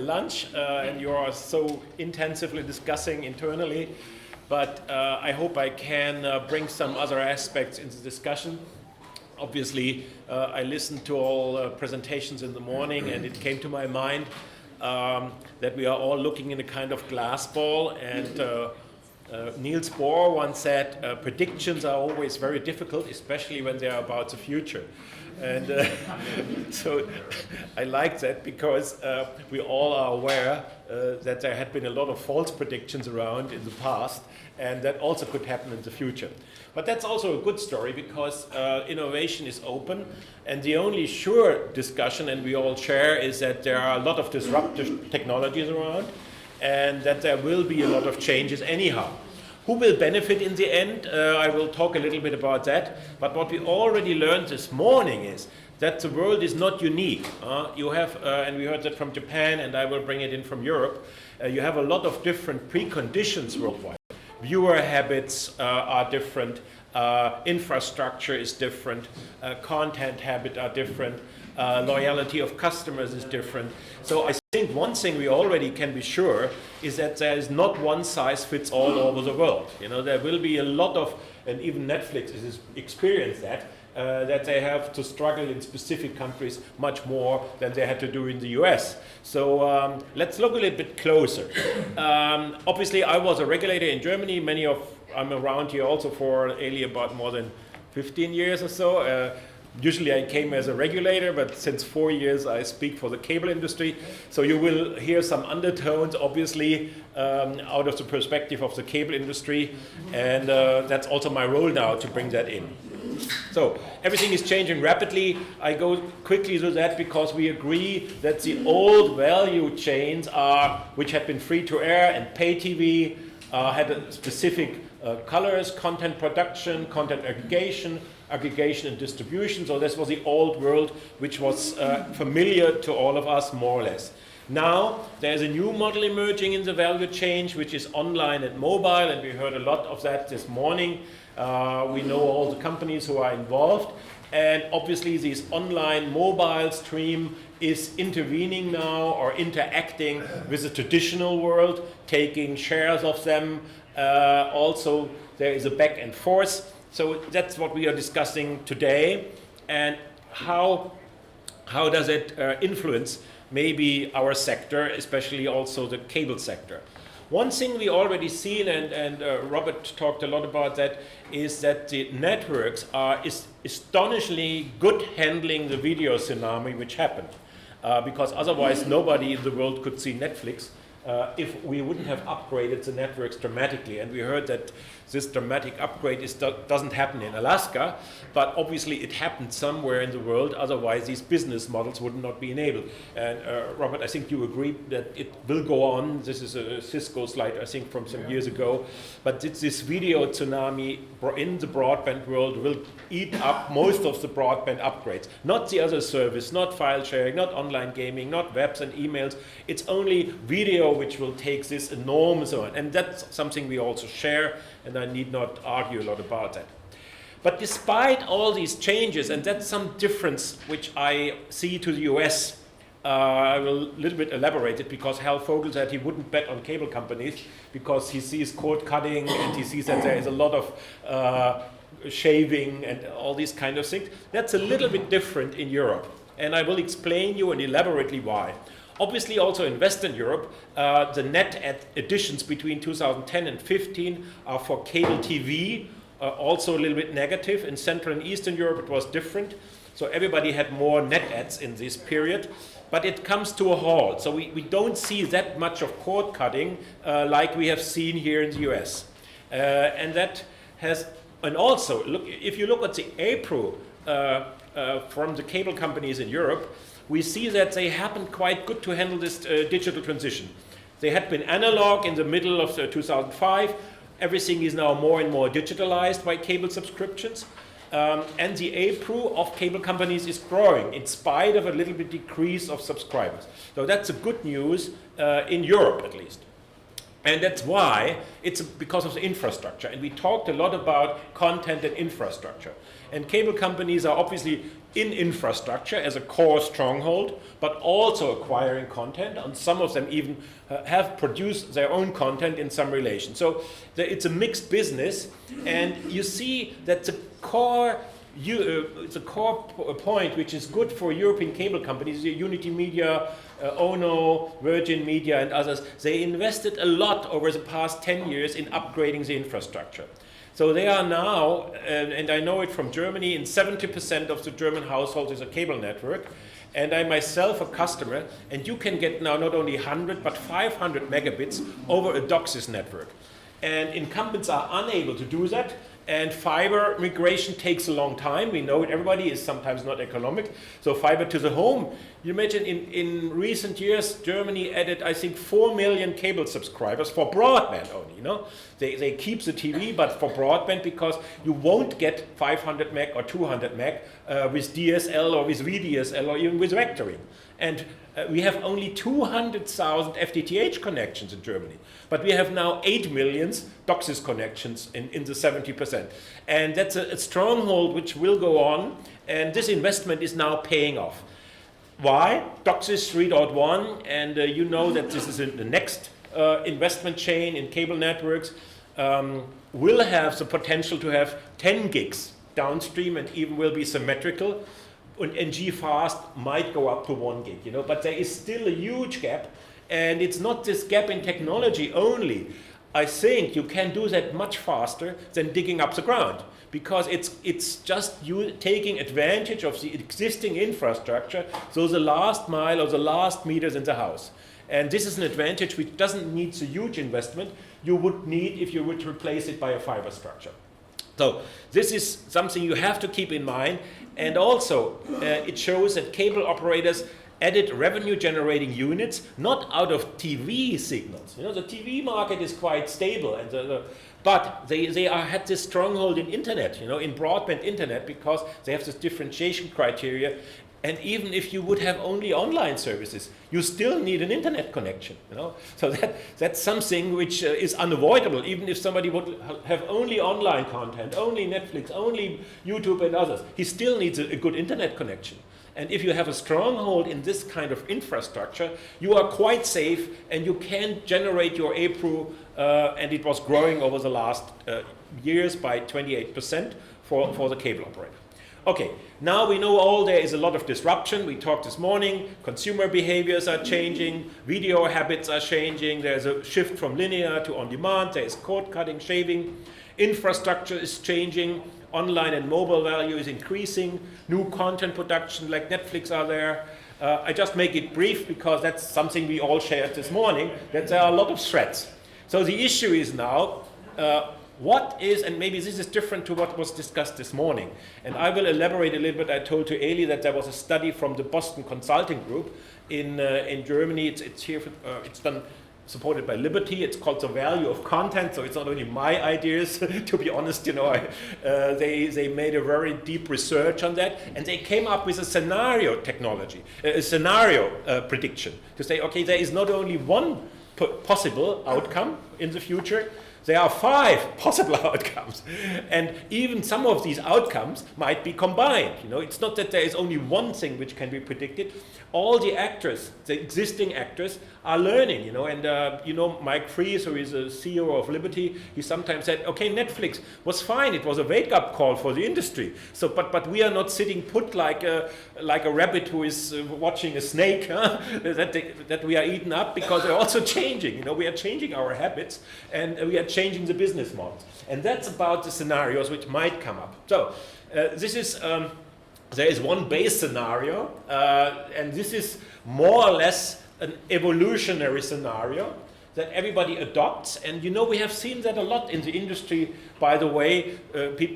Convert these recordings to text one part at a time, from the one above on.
lunch, and you are so intensively discussing internally. But I hope I can bring some other aspects into the discussion. Obviously, I listened to all presentations in the morning, and it came to my mind that we are all looking in a kind of glass ball. And Niels Bohr once said, predictions are always very difficult, especially when they are about the future. And so I like that because we all are aware that there had been a lot of false predictions around in the past, and that also could happen in the future. But that's also a good story because innovation is open, and the only sure discussion, and we all share, is that there are a lot of disruptive technologies around, and that there will be a lot of changes anyhow. Who will benefit in the end? I will talk a little bit about that. But what we already learned this morning is that the world is not unique. You have, and we heard that from Japan, and I will bring it in from Europe, you have a lot of different preconditions worldwide. Viewer habits are different, infrastructure is different, content habits are different, loyalty of customers is different. So I think one thing we already can be sure is that there is not one size fits all over the world. You know, there will be a lot of, and even Netflix has experienced that, that they have to struggle in specific countries much more than they had to do in the US. So let's look a little bit closer. Obviously, I was a regulator in Germany. I'm around here also for about more than 15 years or so. Usually I came as a regulator, but since 4 years I speak for the cable industry. So you will hear some undertones, obviously, out of the perspective of the cable industry. And that's also my role now to bring that in. So everything is changing rapidly. I go quickly through that because we agree that the old value chains which had been free to air and pay TV, had a specific colors, content production, content aggregation and distribution. So this was the old world, which was familiar to all of us, more or less. Now, there's a new model emerging in the value chain, which is online and mobile, and we heard a lot of that this morning. We know all the companies who are involved, and obviously this online mobile stream is intervening now or interacting with the traditional world, taking shares of them. Also, there is a back and forth. So that's what we are discussing today, and how does it influence maybe our sector, especially also the cable sector. One thing we already seen, and Robert talked a lot about that, is that the networks are astonishingly good handling the video tsunami which happened, because otherwise nobody in the world could see Netflix if we wouldn't have upgraded the networks dramatically. And we heard that this dramatic upgrade doesn't happen in Alaska, but obviously it happened somewhere in the world, otherwise these business models would not be enabled. And Robert, I think you agree that it will go on. This is a Cisco slide, I think, from some years ago. But this video tsunami in the broadband world will eat up most of the broadband upgrades. Not the other service, not file sharing, not online gaming, not webs and emails. It's only video which will take this enormous amount. And that's something we also share, and I need not argue a lot about that. But despite all these changes, and that's some difference which I see to the US, I will a little bit elaborate it, because Hal Vogel said he wouldn't bet on cable companies because he sees cord cutting and he sees that there is a lot of shaving and all these kind of things. That's a little bit different in Europe, and I will explain you and elaborately why. Obviously, also in Western Europe, the net additions between 2010 and 15 are for cable TV, also a little bit negative. In Central and Eastern Europe, it was different. So everybody had more net adds in this period, but it comes to a halt. So we don't see that much of cord cutting like we have seen here in the US. And also, if you look at the April from the cable companies in Europe, we see that they happened quite good to handle this digital transition. They had been analog in the middle of 2005. Everything is now more and more digitalized by cable subscriptions. And the APRU of cable companies is growing in spite of a little bit decrease of subscribers. So that's a good news in Europe, at least. And that's why it's because of the infrastructure. And we talked a lot about content and infrastructure. And cable companies are obviously in infrastructure as a core stronghold, but also acquiring content. And some of them even have produced their own content in some relation. So it's a mixed business. And you see that the core point which is good for European cable companies, Unity Media, Ono, Virgin Media and others, they invested a lot over the past 10 years in upgrading the infrastructure. So they are now, and I know it from Germany, in 70% of the German households is a cable network. And I myself a customer, and you can get now not only 100 but 500 megabits over a DOCSIS network. And incumbents are unable to do that. And fiber migration takes a long time. We know it, everybody is sometimes not economic. So fiber to the home, you imagine in recent years, Germany added, I think, 4 million cable subscribers for broadband only, you know. They keep the TV, but for broadband, because you won't get 500 meg or 200 meg with DSL or with VDSL or even with vectoring. And we have only 200,000 FTTH connections in Germany. But we have now 8 million DOCSIS connections in the 70%. And that's a stronghold which will go on. And this investment is now paying off. Why? DOCSIS 3.1, and you know that this is the next investment chain in cable networks, will have the potential to have 10 gigs downstream and even will be symmetrical. And G-Fast might go up to 1 gig, you know, but there is still a huge gap. And it's not this gap in technology only. I think you can do that much faster than digging up the ground, because it's just you taking advantage of the existing infrastructure, so the last mile or the last meters in the house. And this is an advantage which doesn't need the huge investment you would need if you would replace it by a fiber structure. So this is something you have to keep in mind. And also, it shows that cable operators added revenue-generating units, not out of TV signals. You know, the TV market is quite stable, and but they had this stronghold in internet, you know, in broadband internet, because they have this differentiation criteria. And even if you would have only online services, you still need an internet connection, you know. So that's something which is unavoidable. Even if somebody would have only online content, only Netflix, only YouTube and others, he still needs a good internet connection. And if you have a stronghold in this kind of infrastructure, you are quite safe and you can generate your APRU, and it was growing over the last years by 28% for the cable operator. Okay, now we know there is a lot of disruption. We talked this morning, consumer behaviors are changing, video habits are changing, there's a shift from linear to on-demand, there is cord cutting, shaving, infrastructure is changing, online and mobile value is increasing, new content production like Netflix are there. I just make it brief because that's something we all shared this morning, that there are a lot of threats. So the issue is now, what is, and maybe this is different to what was discussed this morning, and I will elaborate a little bit. I told to Eli that there was a study from the Boston Consulting Group in Germany. It's here, it's done, supported by Liberty. It's called The Value of Content, so it's not only my ideas, to be honest, you know, they made a very deep research on that, and they came up with a scenario technology, a scenario prediction, to say, okay, there is not only one possible outcome in the future, there are 5 possible outcomes. And even some of these outcomes might be combined. You know, it's not that there is only one thing which can be predicted. All the actors, the existing actors, are learning, you know, and you know, Mike Fries, who is a CEO of Liberty, he sometimes said, okay, Netflix was fine, it was a wake-up call for the industry. So, but we are not sitting put like a rabbit who is watching a snake, huh? that we are eaten up, because they're also changing, you know, we are changing our habits, and we are changing the business models. And that's about the scenarios which might come up. So, this is, there is one base scenario, and this is more or less an evolutionary scenario that everybody adopts. And you know, we have seen that a lot in the industry, by the way.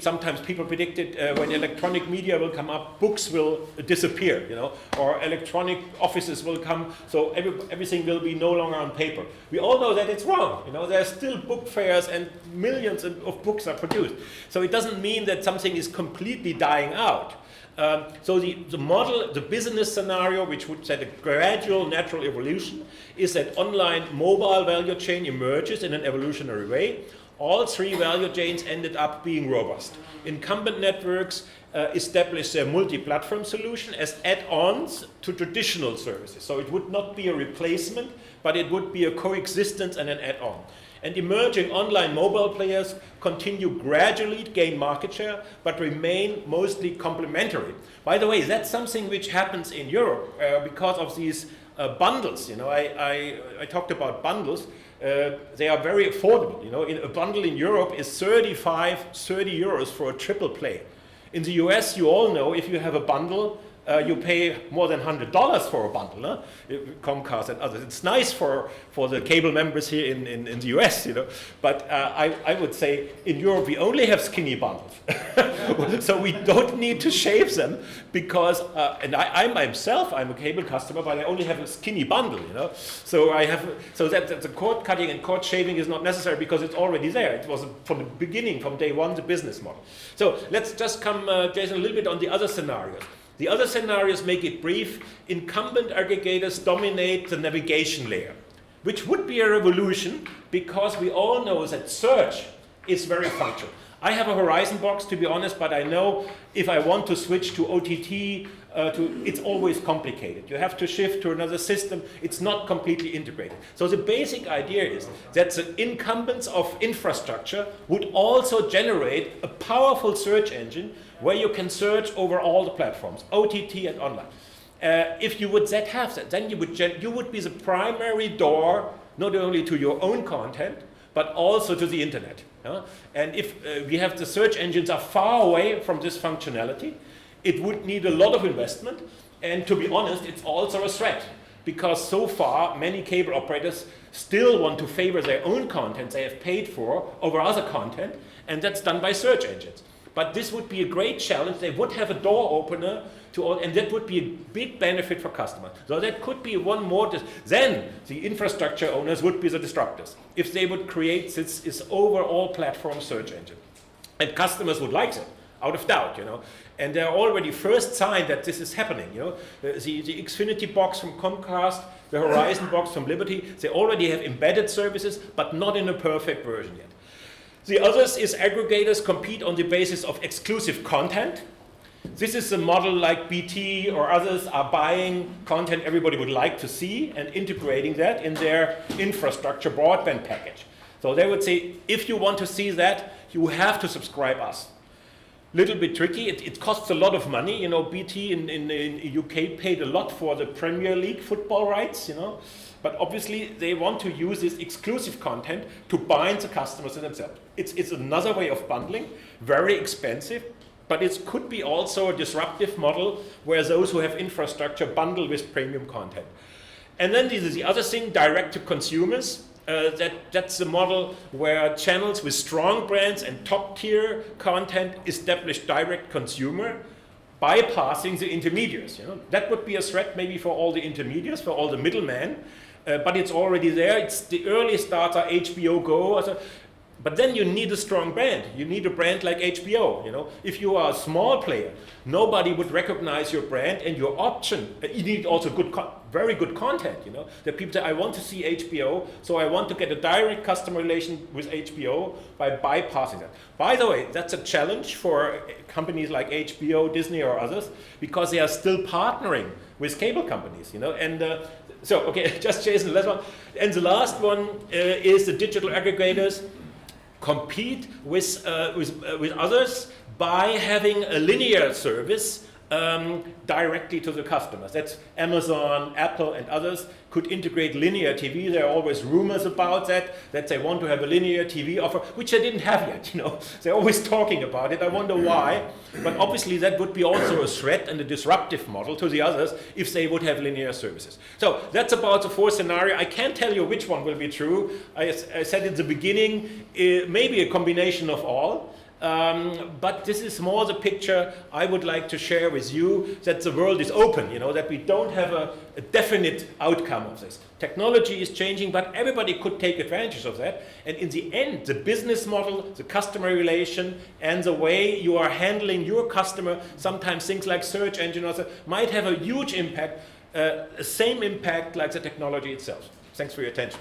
Sometimes people predicted when electronic media will come up, books will disappear, you know, or electronic offices will come, so everything will be no longer on paper. We all know that it's wrong. You know, there are still book fairs and millions of books are produced. So it doesn't mean that something is completely dying out. So the model, the business scenario, which would set a gradual natural evolution, is that online mobile value chain emerges in an evolutionary way. All three value chains ended up being robust. Incumbent networks establish their multi-platform solution as add-ons to traditional services. So it would not be a replacement, but it would be a coexistence and an add-on. And emerging online mobile players continue gradually to gain market share, but remain mostly complementary. By the way, that's something which happens in Europe because of these bundles. You know, I talked about bundles. They are very affordable. You know, a bundle in Europe is 30 euros for a triple play. In the US, you all know if you have a bundle, you pay more than $100 for a bundle, huh? Comcast and others. It's nice for the cable members here in the US, you know. But I would say in Europe we only have skinny bundles, so we don't need to shave them because. And I myself, I'm a cable customer, but I only have a skinny bundle, you know. So that the cord cutting and cord shaving is not necessary because it's already there. It was from the beginning, from day one, the business model. So let's just come, Jason, a little bit on the other scenarios. The other scenarios, make it brief, incumbent aggregators dominate the navigation layer, which would be a revolution because we all know that search is very functional. I have a Horizon box, to be honest, but I know if I want to switch to OTT, it's always complicated. You have to shift to another system. It's not completely integrated. So the basic idea is that the incumbents of infrastructure would also generate a powerful search engine where you can search over all the platforms, OTT and online. If you would have that, then you would be the primary door, not only to your own content, but also to the internet. And if we have the search engines are far away from this functionality, it would need a lot of investment. And to be honest, it's also a threat because so far many cable operators still want to favor their own content they have paid for over other content, and that's done by search engines. But this would be a great challenge. They would have a door opener to all, and that would be a big benefit for customers. So that could be one more. Then the infrastructure owners would be the disruptors if they would create this overall platform search engine, and customers would like that, out of doubt, you know. And there are already first signs that this is happening. You know, the Xfinity box from Comcast, the Horizon box from Liberty, they already have embedded services, but not in a perfect version yet. The others is aggregators compete on the basis of exclusive content. This is a model like BT or others are buying content everybody would like to see and integrating that in their infrastructure broadband package. So they would say, if you want to see that, you have to subscribe us. Little bit tricky. It costs a lot of money. You know, BT in UK paid a lot for the Premier League football rights, you know. But obviously, they want to use this exclusive content to bind the customers to themselves. It's another way of bundling, very expensive, but it could be also a disruptive model where those who have infrastructure bundle with premium content. And then the other thing, direct to consumers. That's the model where channels with strong brands and top-tier content establish direct consumer, bypassing the intermediaries. You know? That would be a threat maybe for all the intermediaries, for all the middlemen. But it's already there. It's the early starter, HBO Go. But then you need a strong brand. You need a brand like HBO. You know, if you are a small player, nobody would recognize your brand and your option. You need also very good content. You know, that people say, I want to see HBO, so I want to get a direct customer relation with HBO by bypassing that. By the way, that's a challenge for companies like HBO, Disney, or others because they are still partnering with cable companies. You know, and so, okay, just Jason, the last one. And the last one is the digital aggregators compete with others by having a linear service directly to the customers. That's Amazon, Apple, and others could integrate linear TV. There are always rumors about that they want to have a linear TV offer, which they didn't have yet. You know, they're always talking about it. I wonder why. But obviously, that would be also a threat and a disruptive model to the others if they would have linear services. So that's about the fourth scenario. I can't tell you which one will be true. I said at the beginning, maybe a combination of all. But this is more the picture I would like to share with you, that the world is open, that we don't have a definite outcome of this. Technology is changing, but everybody could take advantage of that. And in the end, the business model, the customer relation, and the way you are handling your customer, sometimes things like search engine also, might have a huge impact, same impact like the technology itself. Thanks for your attention.